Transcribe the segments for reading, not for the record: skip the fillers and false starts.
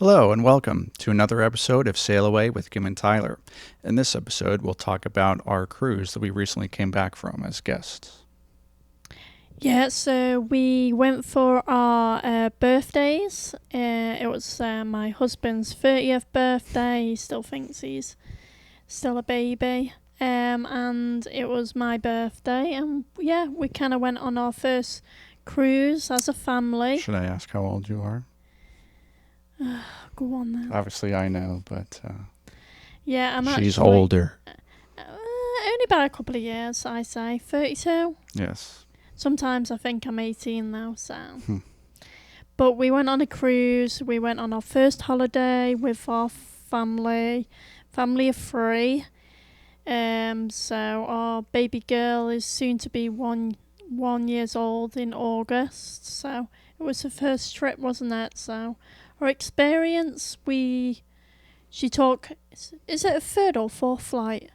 Hello and welcome to another episode of Sail Away with Kim&Tyler. In this episode, we'll talk about our cruise that we recently came back from as guests. Yeah, so we went for our birthdays. It was my husband's 30th birthday. He still thinks he's still a baby. And it was my birthday. And yeah, we kind of went on our first cruise as a family. Should I ask how old you are? Go on then. Obviously, I know, but Yeah, she's older. Only by a couple of years, I say. 32. Yes. Sometimes I think I'm 18 now, so. But we went on a cruise. We went on our first holiday with our family of three. So our baby girl is soon to be one years old in August. So it was her first trip, wasn't it? So our experience, she took, is it a third or fourth flight?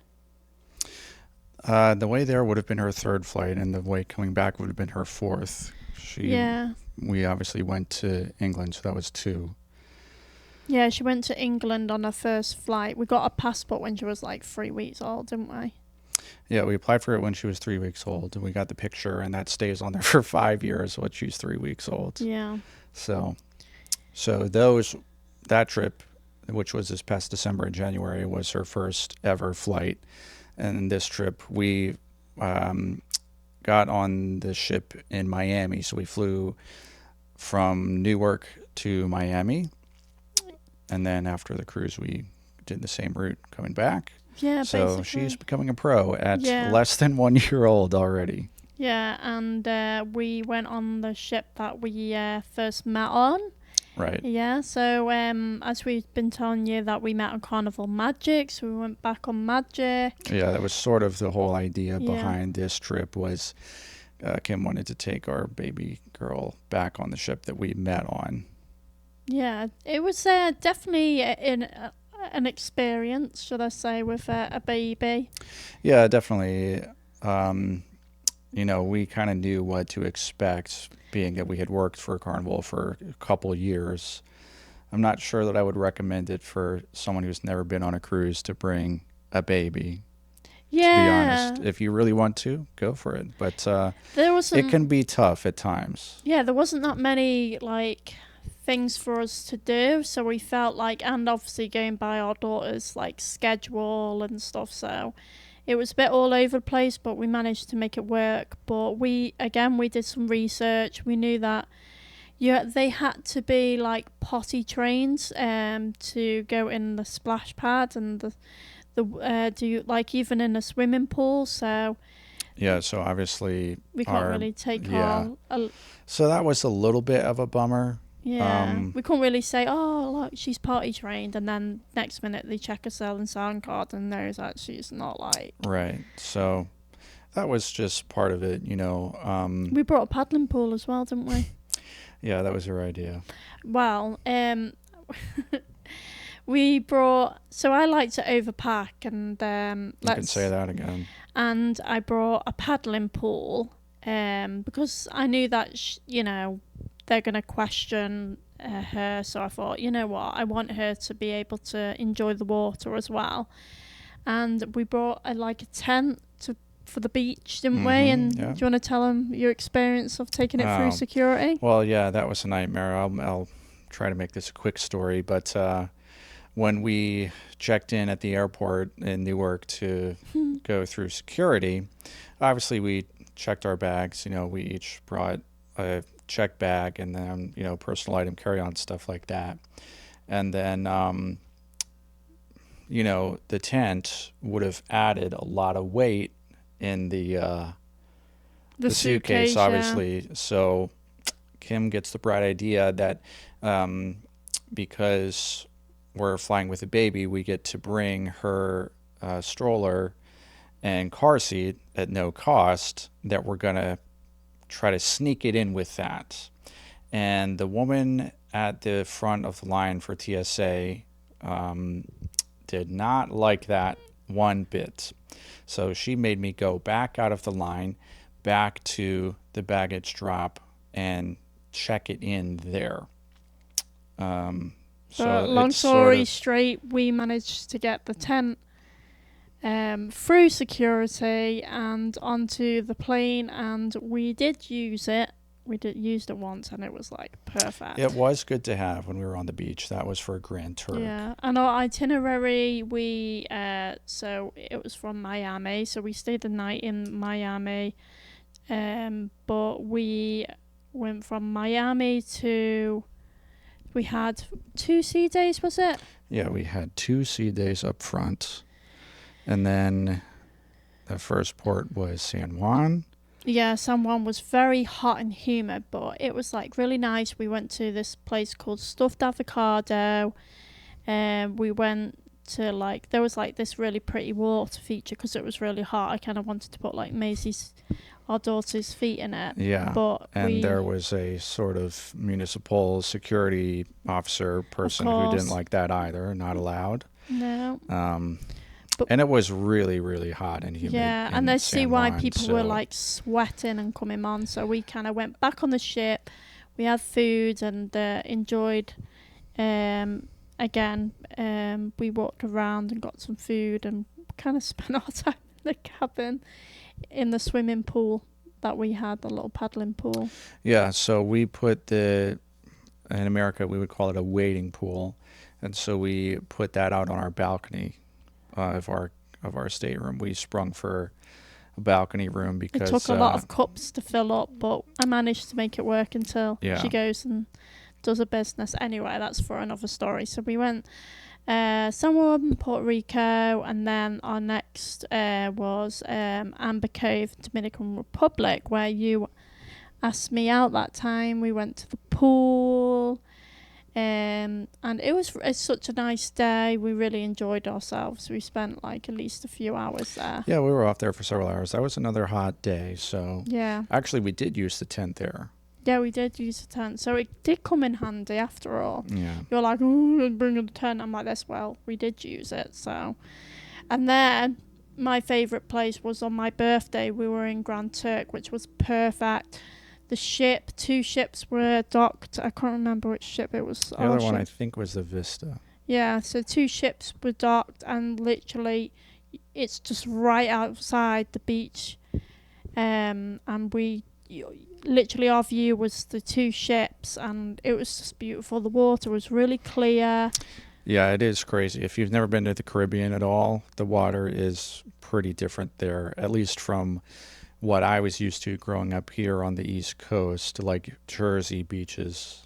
The way there would have been her third flight, and the way coming back would have been her fourth. We obviously went to England, so that was two. Yeah, she went to England on her first flight. We got a passport when she was like 3 weeks old, didn't we? Yeah, we applied for it when she was 3 weeks old, and we got the picture, and that stays on there for 5 years when she's 3 weeks old. Yeah. So that trip, which was this past December and January, was her first ever flight. And this trip, we got on the ship in Miami. So we flew from Newark to Miami. And then after the cruise, we did the same route coming back. Yeah, so basically. She's becoming a pro at less than 1 year old already. Yeah, and we went on the ship that we first met on. Right. Yeah, so as we've been telling you that we met on Carnival Magic, so we went back on Magic. Yeah, that was sort of the whole idea behind this trip was Kim wanted to take our baby girl back on the ship that we met on. Yeah, it was definitely an experience, should I say, with a baby. Yeah, definitely. We kind of knew what to expect, being that we had worked for Carnival for a couple years. I'm not sure that I would recommend it for someone who's never been on a cruise to bring a baby. Yeah. To be honest, if you really want to, go for it. But it can be tough at times. Yeah, there wasn't that many things for us to do, so we felt and obviously going by our daughter's schedule and stuff, so it was a bit all over the place, but we managed to make it work. But we did some research. We knew that they had to be potty trained to go in the splash pad and even in a swimming pool. So yeah, so obviously we can't really take so that was a little bit of a bummer. Yeah, we couldn't really say, look, she's potty trained, and then next minute they check a cell and sound card and there's actually it's not Right, so that was just part of it, We brought a paddling pool as well, didn't we? Yeah, that was her idea. Well, so I like to overpack, and you can say that again. And I brought a paddling pool, because I knew that, they're going to question her. So I thought, you know what, I want her to be able to enjoy the water as well. And we brought a tent for the beach, didn't we? And do you want to tell them your experience of taking it through security? Well, yeah, that was a nightmare. I'll try to make this a quick story. But when we checked in at the airport in Newark to go through security, obviously we checked our bags. We each brought a check bag and then personal item carry-on, stuff like that. And then the tent would have added a lot of weight in the suitcase, obviously. So Kim gets the bright idea that because we're flying with a baby, we get to bring her stroller and car seat at no cost, that we're going to try to sneak it in with that. And the woman at the front of the line for TSA did not like that one bit. So she made me go back out of the line, back to the baggage drop, and check it in there. But So long it's sort story of, straight, we managed to get the tent through security and onto the plane, and we did use it. We did used it once, and it was like it perfect. was good to have when we were on the beach. That was for Grand Turk. Yeah, and our itinerary, we so it was from Miami, so we stayed the night in Miami, but we went from Miami to, we had 2 sea days, was it? Yeah, we had 2 sea days up front. And then the first port was San Juan. Yeah, San Juan was very hot and humid, but it was like really nice. We went to this place called Stuffed Avocado, and we went to like, there was like this really pretty water feature because it was really hot. I kind of wanted to put like Maisie's, our daughter's, feet in it. Yeah. But And there was a sort of municipal security officer person who didn't like that either, not allowed. No. And it was really, really hot and humid. Yeah, and I see why people were like sweating and coming on. So we kind of went back on the ship. We had food and enjoyed. Again, we walked around and got some food and kind of spent our time in the cabin, in the swimming pool that we had, the little paddling pool. Yeah, so we put in America, we would call it a wading pool. And so we put that out on our balcony of our stateroom. We sprung for a balcony room because it took a lot of cups to fill up, but I managed to make it work until she goes and does her business. Anyway, that's for another story. So we went somewhere in Puerto Rico, and then our next was Amber Cove, Dominican Republic, where you asked me out that time. We went to the pool. And it's such a nice day. We really enjoyed ourselves. We spent like at least a few hours there. Yeah, we were off there for several hours. That was another hot day. So yeah, actually, we did use the tent there. Yeah, we did use the tent, so it did come in handy after all. Yeah, you're like, oh, bring the tent. I'm like, this. Well, we did use it. So, and then my favourite place was on my birthday. We were in Grand Turk, which was perfect. The 2 ships were docked. I can't remember which ship it was. The other one I think was the Vista. Yeah, so 2 ships were docked, and literally, it's just right outside the beach. And literally our view was the 2 ships, and it was just beautiful. The water was really clear. Yeah, it is crazy. If you've never been to the Caribbean at all, the water is pretty different there, at least from what I was used to growing up here on the East Coast, like Jersey beaches.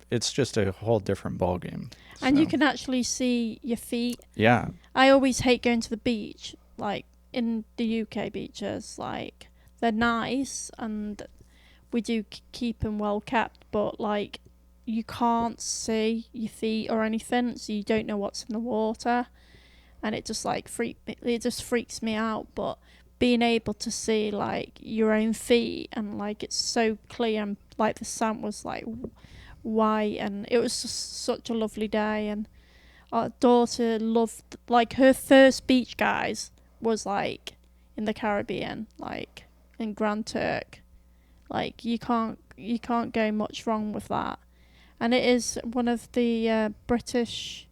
It's just a whole different ballgame. And you can actually see your feet. Yeah. I always hate going to the beach, like in the UK beaches. Like, they're nice and we do keep them well kept, but like, you can't see your feet or anything, so you don't know what's in the water, and it just like freaks me out. But being able to see like your own feet, and like it's so clear, and like the sand was like white, and it was just such a lovely day. And our daughter loved, like, her first beach, guys, was like in the Caribbean, like in Grand Turk. Like, you can't go much wrong with that. And it is one of the British.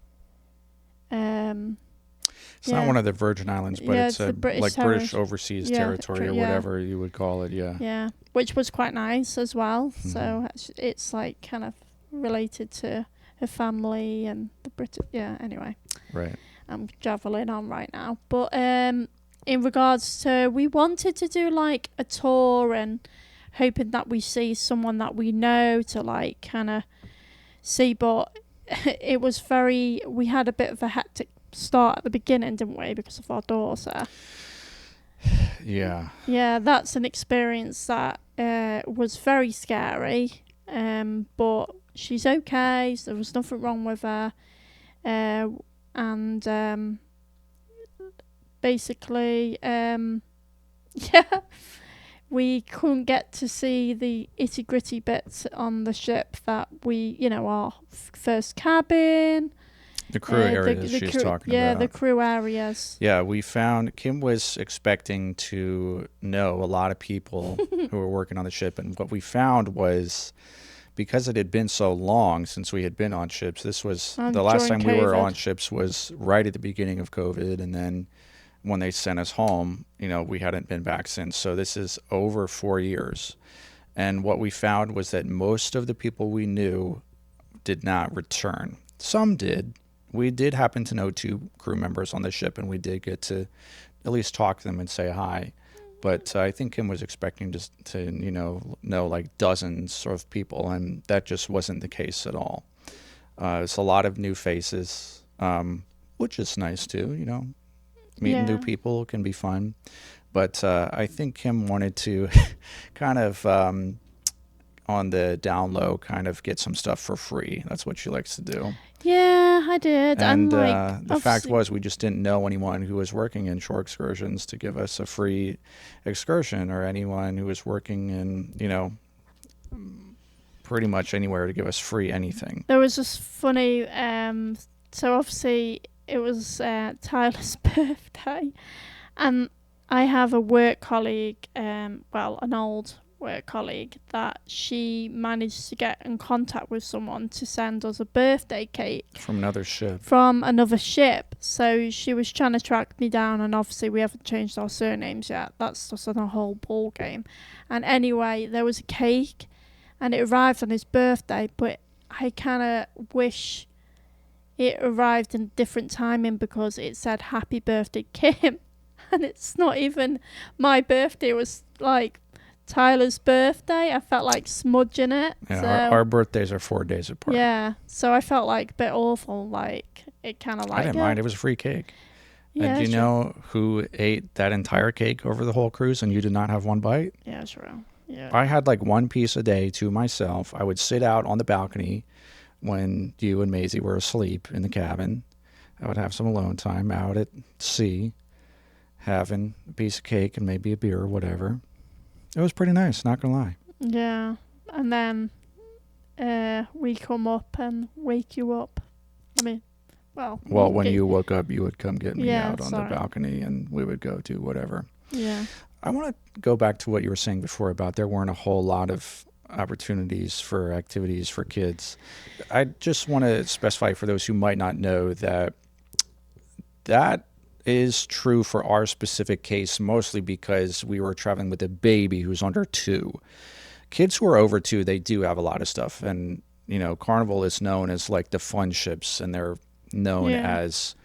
It's not one of the Virgin Islands, but it's a British overseas territory or whatever you would call it. Yeah. Yeah, which was quite nice as well. Mm-hmm. So it's like kind of related to her family and the British. Yeah. Anyway. Right. I'm javeling on right now, but in regards to, we wanted to do like a tour and hoping that we see someone that we know to like kind of see, but it was we had a bit of a hectic start at the beginning, didn't we, because of our daughter. Yeah, that's an experience that was very scary, but she's okay, so there was nothing wrong with her, and basically we couldn't get to see the itty gritty bits on the ship that our first cabin, the crew areas she's talking about. Yeah, the crew areas. Yeah, we found Kim was expecting to know a lot of people who were working on the ship, and what we found was because it had been so long since we had been on ships. This was And the last during time we were COVID. on ships was right at the beginning of COVID, and then when they sent us home, we hadn't been back since. So this is over 4 years. And what we found was that most of the people we knew did not return. Some did. We did happen to know 2 crew members on the ship, and we did get to at least talk to them and say hi. But I think Kim was expecting to know like dozens of people, and that just wasn't the case at all. It's a lot of new faces, which is nice too. Meeting new Yeah. people can be fun. But I think Kim wanted to kind of, on the down low, kind of get some stuff for free. That's what she likes to do. Yeah, I did. And like, the fact obviously- was, we just didn't know anyone who was working in shore excursions to give us a free excursion, or anyone who was working in, pretty much anywhere to give us free anything. there was this funny. So obviously it was Tyler's birthday, and I have a work colleague. Well, an old work colleague that she managed to get in contact with someone to send us a birthday cake From another ship. from another ship. So she was trying to track me down, and obviously we haven't changed our surnames yet. That's just on a whole ball game. And anyway, there was a cake, and it arrived on his birthday, but I kind of wish it arrived in different timing, because it said "Happy Birthday, Kim," and it's not even my birthday. It was like Tyler's birthday. I felt like smudging it. Yeah, so, our birthdays are 4 days apart. yeah, so I felt like a bit awful. Like it kind of like I didn't mind. It was a free cake. Yeah, And do you sure. know who ate that entire cake over the whole cruise, and you did not have one bite? Yeah, sure. Yeah. I had like one piece a day to myself. I would sit out on the balcony when you and Maisie were asleep in the cabin. I would have some alone time out at sea, having a piece of cake and maybe a beer or whatever. It was pretty nice, not gonna lie. Yeah, and then we come up and wake you up. I mean, well, When you woke up, you would come get me Yeah, out on sorry. the balcony, and we would go do whatever. Yeah. I want to go back to what you were saying before about there weren't a whole lot of opportunities for activities for kids. I just want to specify for those who might not know that that is true for our specific case, mostly because we were traveling with a baby who's under 2. Kids who are over 2, they do have a lot of stuff. And, Carnival is known as like the fun ships, and they're known Yeah. as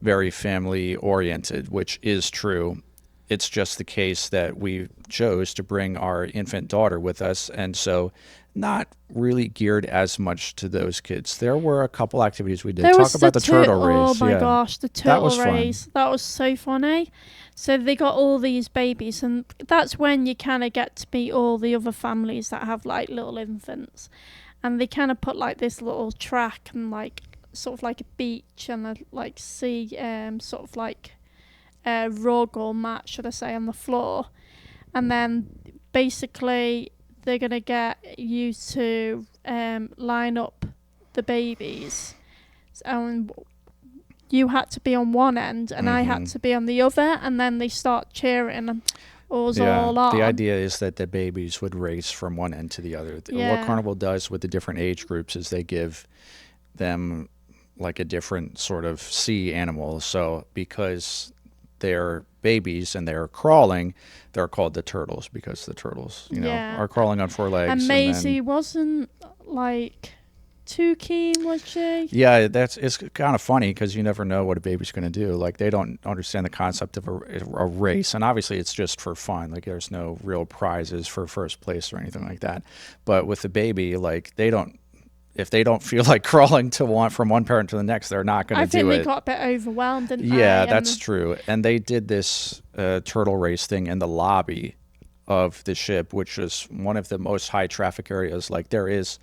very family oriented, which is true. It's just the case that we chose to bring our infant daughter with us, and so not really geared as much to those kids. There were a couple activities we did. There Talk was about the turtle race. Oh my Yeah. gosh, the turtle was fun. race. That was so funny. So they got all these babies, and that's when you kind of get to meet all the other families that have like little infants. And they kind of put like this little track and like sort of like a beach and a like sea, sort of like a rug or mat, should I say, on the floor. And then basically they're going to get you to line up the babies. And you had to be on one end and I had to be on the other, and then they start cheering and us all on. The idea is that the babies would race from one end to the other. What Yeah. Carnival does with the different age groups is they give them like a different sort of sea animal. So because they're babies and they're crawling, they're called the turtles, because the turtles, Yeah. are crawling on 4 legs. And then- Maisie wasn't like too keen, was she? Yeah, it's kind of funny because you never know what a baby's going to do. Like, they don't understand the concept of a race, and obviously it's just for fun. Like, there's no real prizes for first place or anything like that. But with the baby, like, if they don't feel like crawling from one parent to the next, they're not going I to think do they it. got a bit overwhelmed, didn't they? Yeah, And that's true. And they did this turtle race thing in the lobby of the ship, which is one of the most high traffic areas. Like, there is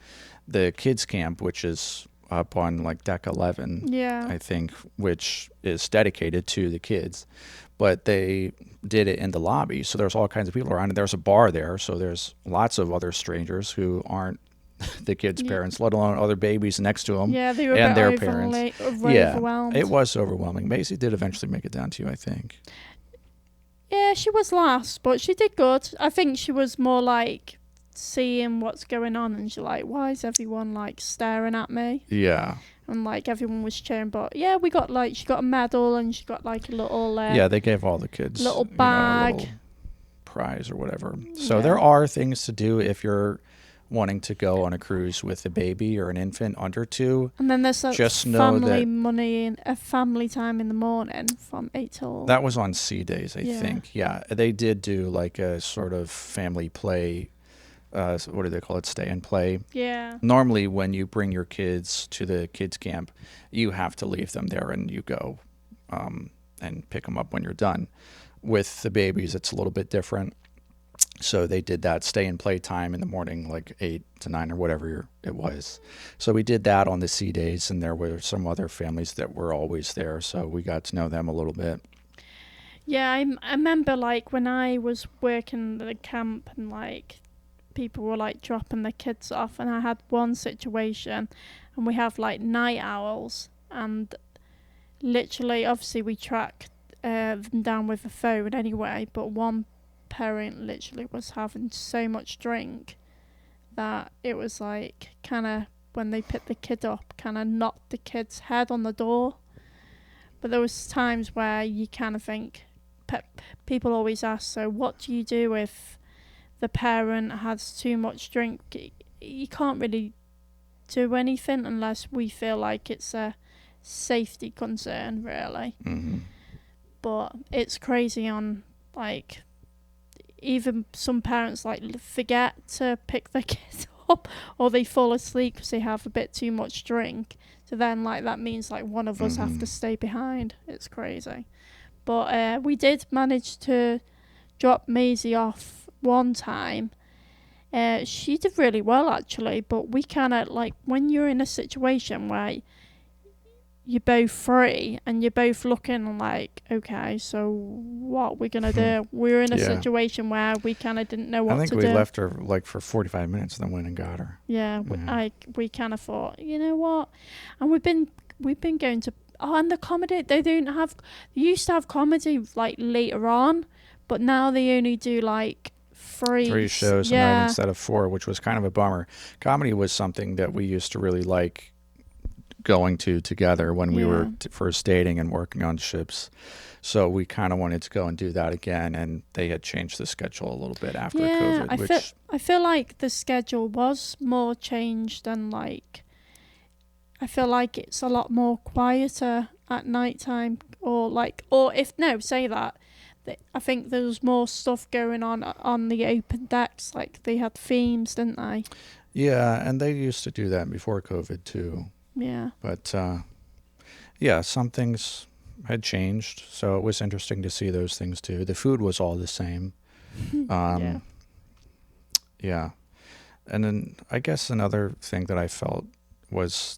the kids camp, which is up on like deck 11, Yeah. I think, which is dedicated to the kids. But they did it in the lobby, so there's all kinds of people around, and there's a bar there, so there's lots of other strangers who aren't the kids' Yeah. parents, let alone other babies next to them. Yeah, they were a and bit their parents. overwhelmed. It was overwhelming. Maisie did eventually make it down to you, I think. Yeah, she was last, but she did good. I think she was more like seeing what's going on, and she's like, why is everyone like staring at me? Yeah. And like everyone was cheering, but yeah, we got like, she got a medal and she got like a little Yeah, they gave all the kids, little a bag. little prize or whatever. So Yeah. there are things to do if you're wanting to go on a cruise with a baby or an infant under 2. And then there's like Just know family that money and a family time in the morning from 8 till. that was on sea days, I Yeah. think. Yeah, they did do like a sort of family play. What do they call it? Stay and play. Yeah. Normally, when you bring your kids to the kids camp, you have to leave them there and you go and pick them up when you're done. With the babies, it's a little bit different. So they did that stay and play time in the morning, like 8 to 9 or whatever it was. So we did that on the sea days, and there were some other families that were always there. So we got to know them a little bit. Yeah, I remember like when I was working at the camp and like people were like dropping their kids off, and I had one situation, and we have like night owls, and literally, obviously, we tracked them down with a phone anyway, but one parent literally was having so much drink that it was like kind of when they picked the kid up, kind of knocked the kid's head on the door. But there was times where you kind of think, people always ask, so what do you do if the parent has too much drink? You can't really do anything unless we feel like it's a safety concern, really. Mm-hmm. But it's crazy on like even some parents like forget to pick their kids up, or they fall asleep because they have a bit too much drink. So then like that means like one of us have to stay behind. It's crazy. But we did manage to drop Maisie off one time. She did really well actually, but we kind of like when you're in a situation where you're both free and you're both looking like, okay, so what are we gonna do? We're in a situation where we kind of didn't know what to do. I think we left her like for 45 minutes, and then went and got her. Yeah, we kind of thought, you know what? And we've been going to and the comedy they used to have comedy like later on, but now they only do like three shows a night instead of 4, which was kind of a bummer. Comedy was something that we used to really like going to together when we were first dating and working on ships. So we kind of wanted to go and do that again, and they had changed the schedule a little bit after COVID. I feel like the schedule was more changed, and like I feel like it's a lot more quieter at night time, I think there was more stuff going on the open decks. Like they had themes, didn't they? Yeah, and they used to do that before COVID too. Yeah. But some things had changed, so it was interesting to see those things too. The food was all the same. Yeah. And then I guess another thing that I felt was,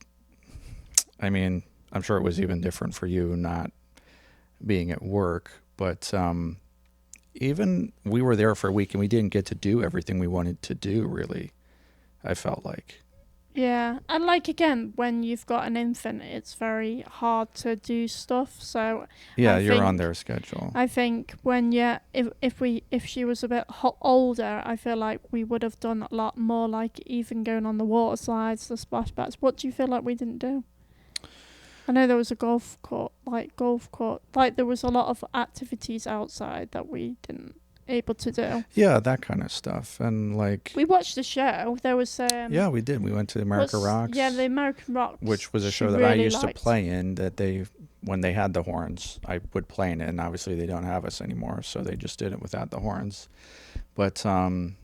I mean, I'm sure it was even different for you not being at work, but even we were there for a week and we didn't get to do everything we wanted to do, really, I felt like. Yeah, and like again, when you've got an infant, it's very hard to do stuff. So yeah, you're on their schedule. I think when if she was a bit older, I feel like we would have done a lot more, like even going on the water slides, the splashbacks. What do you feel like we didn't do? I know there was a golf court. Like there was a lot of activities outside that we didn't able to do. Yeah, that kind of stuff. And like we watched the show. There was yeah, we did. We went to America Rocks. Yeah, the American Rocks, which was a show that I used to play in. That when they had the horns, I would play in it, and obviously they don't have us anymore, so they just did it without the horns. But and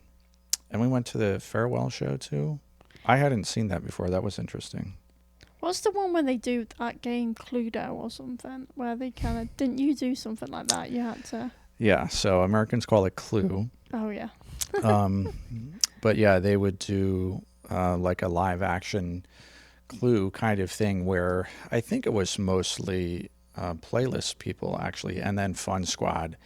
we went to the farewell show too. I hadn't seen that before. That was interesting. What's the one when they do that game Cluedo or something, where they kind of didn't you do something like that? You had to. Yeah, so Americans call it Clue. Oh, yeah. But yeah, they would do like a live action Clue kind of thing where I think it was mostly playlist people actually, and then Fun Squad,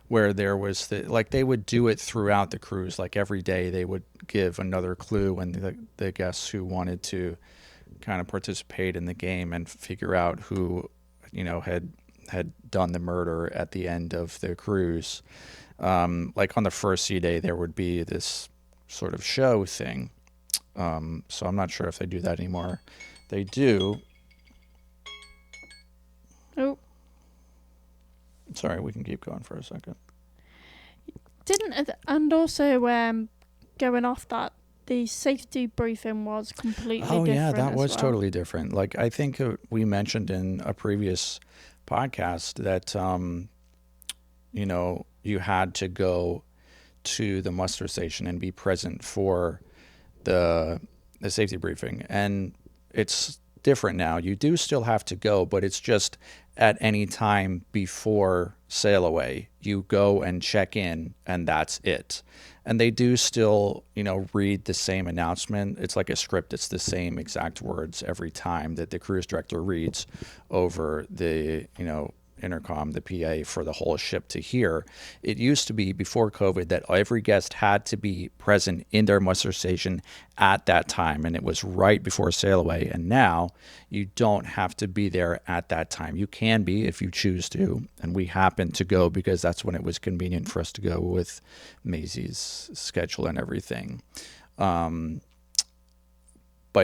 where there was they would do it throughout the cruise. Like every day they would give another clue, and the guests who wanted to kind of participate in the game and figure out who, had done the murder at the end of the cruise. Like on the first sea day, there would be this sort of show thing. So I'm not sure if they do that anymore. They do. Oh, Sorry, we can keep going for a second. and also going off that, the safety briefing was completely Oh different. yeah, that as was well. totally different. Like I think we mentioned in a previous podcast that you had to go to the muster station and be present for the safety briefing, and it's different now. You do still have to go, but it's just at any time before sail away. You go and check in, and that's it. And they do still, read the same announcement. It's like a script. It's the same exact words every time that the cruise director reads over the, intercom, the PA for the whole ship to hear. It used to be before COVID that every guest had to be present in their muster station at that time, and it was right before sail away. And now you don't have to be there at that time. You can be if you choose to, and we happened to go because that's when it was convenient for us to go with Maisie's schedule and everything. But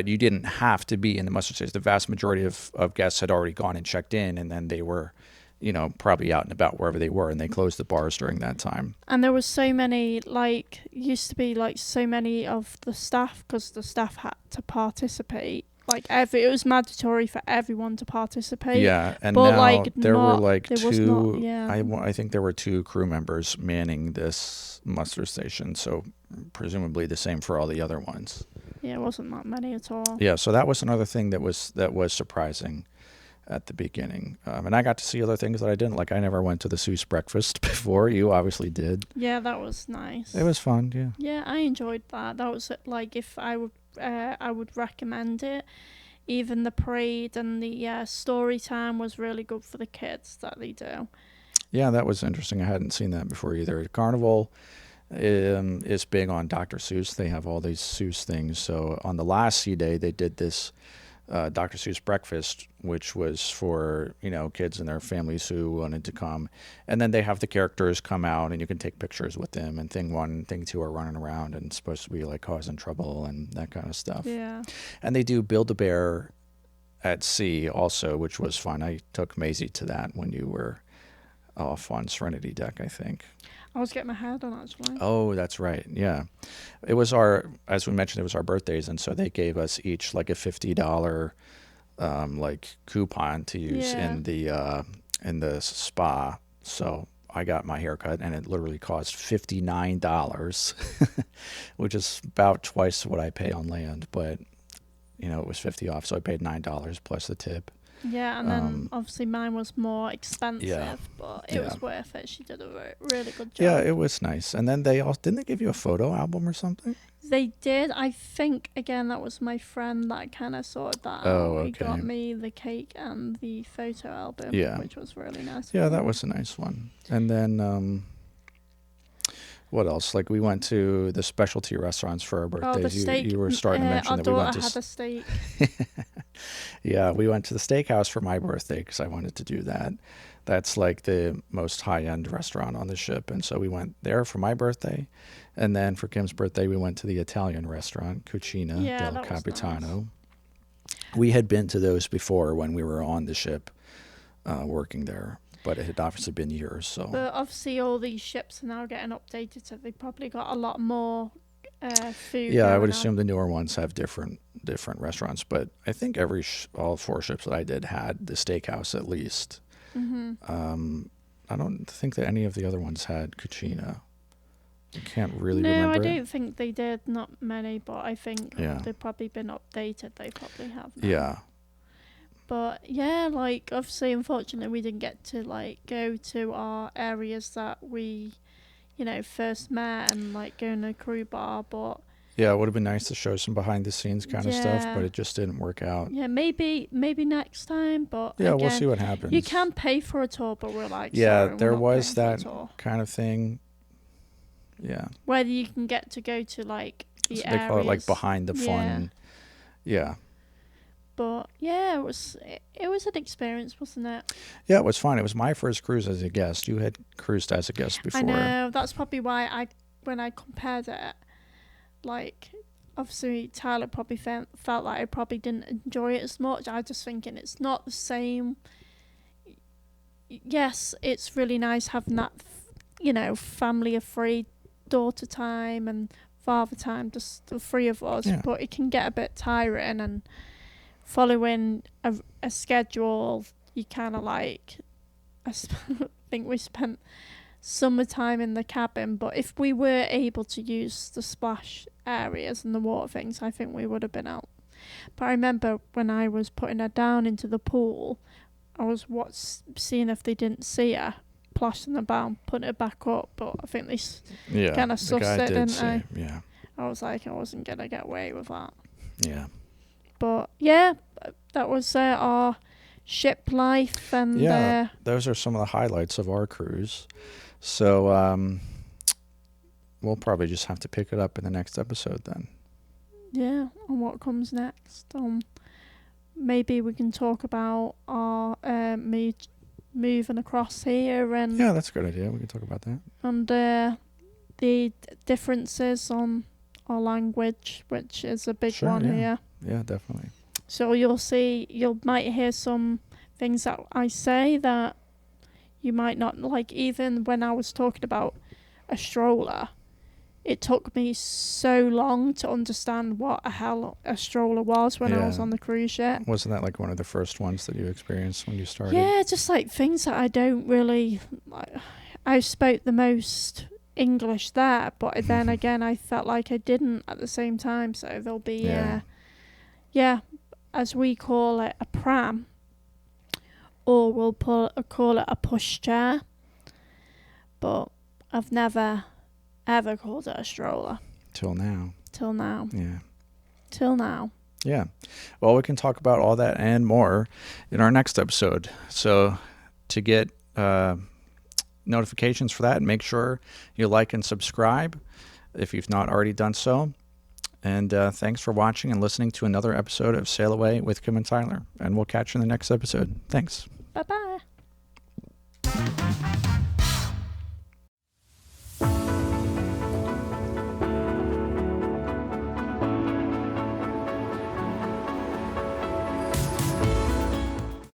you didn't have to be in the muster station. The vast majority of guests had already gone and checked in, and then they were probably out and about wherever they were, and they closed the bars during that time. And there was so many, used to be so many of the staff, because the staff had to participate. It was mandatory for everyone to participate. Yeah, and but now there were two. I think there were 2 crew members manning this muster station, so presumably the same for all the other ones. Yeah, it wasn't that many at all. Yeah, so that was another thing that was surprising at the beginning. And I got to see other things that I didn't. Like I never went to the Seuss breakfast before. You obviously did. Yeah, that was nice. It was fun, yeah. Yeah, I enjoyed that. That was if I would recommend it. Even the parade and the story time was really good for the kids that they do. Yeah, that was interesting. I hadn't seen that before either. Carnival is big on Dr. Seuss. They have all these Seuss things. So on the last sea day, they did this Dr. Seuss breakfast, which was for kids and their families who wanted to come, and then they have the characters come out and you can take pictures with them. And thing 1 and thing 2 are running around and supposed to be causing trouble and that kind of stuff. Yeah. And they do Build-A-Bear at sea also, which was fun. I took Maisie to that when you were off on Serenity Deck, I think. I was getting my hair done actually. Oh, that's right. Yeah. It was as we mentioned, it was our birthdays. And so they gave us each a $50 coupon to use in the spa. So I got my haircut and it literally cost $59, which is about twice what I pay on land. But, it was $50 off. So I paid $9 plus the tip. Yeah, and then obviously mine was more expensive, yeah, but it was worth it. She did a really good job. Yeah, it was nice. And then didn't they give you a photo album or something? They did. I think, again, that was my friend that kind of sorted that out. Okay. He got me the cake and the photo album, which was really nice. Yeah, that was a nice one. And then what else? We went to the specialty restaurants for our birthdays. Oh, the steak. You were starting to mention that we went to... Our daughter had a steak. Yeah, we went to the steakhouse for my birthday because I wanted to do that. That's the most high-end restaurant on the ship. And so we went there for my birthday. And then for Kim's birthday, we went to the Italian restaurant, Cucina del Capitano. Nice. We had been to those before when we were on the ship working there. But it had obviously been years. So. But obviously all these ships are now getting updated, so they probably got a lot more food. Yeah, I would assume the newer ones have different restaurants. But I think all 4 ships that I did had the steakhouse at least. Mm-hmm. I don't think that any of the other ones had Cucina. I can't really remember. No, I don't think they did. Not many, but I think they've probably been updated. They probably have now. Yeah. But yeah, obviously, unfortunately, we didn't get to go to our areas that we, first met and go in a crew bar. But yeah, it would have been nice to show some behind the scenes kind of stuff, but it just didn't work out. Yeah, maybe next time. But yeah, again, we'll see what happens. You can pay for a tour, but we're sorry, there was that kind of thing. Yeah. Whether you can get to go to the areas. They call it behind the fun. Yeah. But yeah, it was an experience, wasn't it? Yeah, it was fun. It was my first cruise as a guest. You had cruised as a guest before. I know. That's probably why when I compared it, like, obviously Tyler probably felt like I probably didn't enjoy it as much. I just thinking it's not the same. Yes, it's really nice having that, family of three, daughter time and father time, just the three of us. Yeah. But it can get a bit tiring, and following a schedule, you kind of like. Think we spent summertime in the cabin, but if we were able to use the splash areas and the water things, I think we would have been out. But I remember when I was putting her down into the pool, I was seeing if they didn't see her, plashing her down, putting her back up, but I think they kind of sussed it, didn't they? Yeah. I was like, I wasn't going to get away with that. Yeah. But yeah, that was our ship life, and those are some of the highlights of our cruise. So we'll probably just have to pick it up in the next episode then. Yeah, and what comes next. Maybe we can talk about our moving across here, and yeah, that's a good idea. We can talk about that. And the differences on our language, which is a big one here. Yeah, definitely. So you might hear some things that I say that you might not like. Even when I was talking about a stroller, it took me so long to understand what the hell a stroller was when I was on the cruise ship. Wasn't that like one of the first ones that you experienced when you started? Yeah, just like things that I don't really like. I spoke the most English there, but then again, I felt like I didn't at the same time. So there'll be as we call it, a pram, or we'll call it a pushchair. But I've never ever called it a stroller. Till now. Yeah. Till now. Yeah. Well, we can talk about all that and more in our next episode. So to get notifications for that, make sure you like and subscribe if you've not already done so. And thanks for watching and listening to another episode of Sail Away with Kim and Tyler. And we'll catch you in the next episode. Thanks. Bye-bye.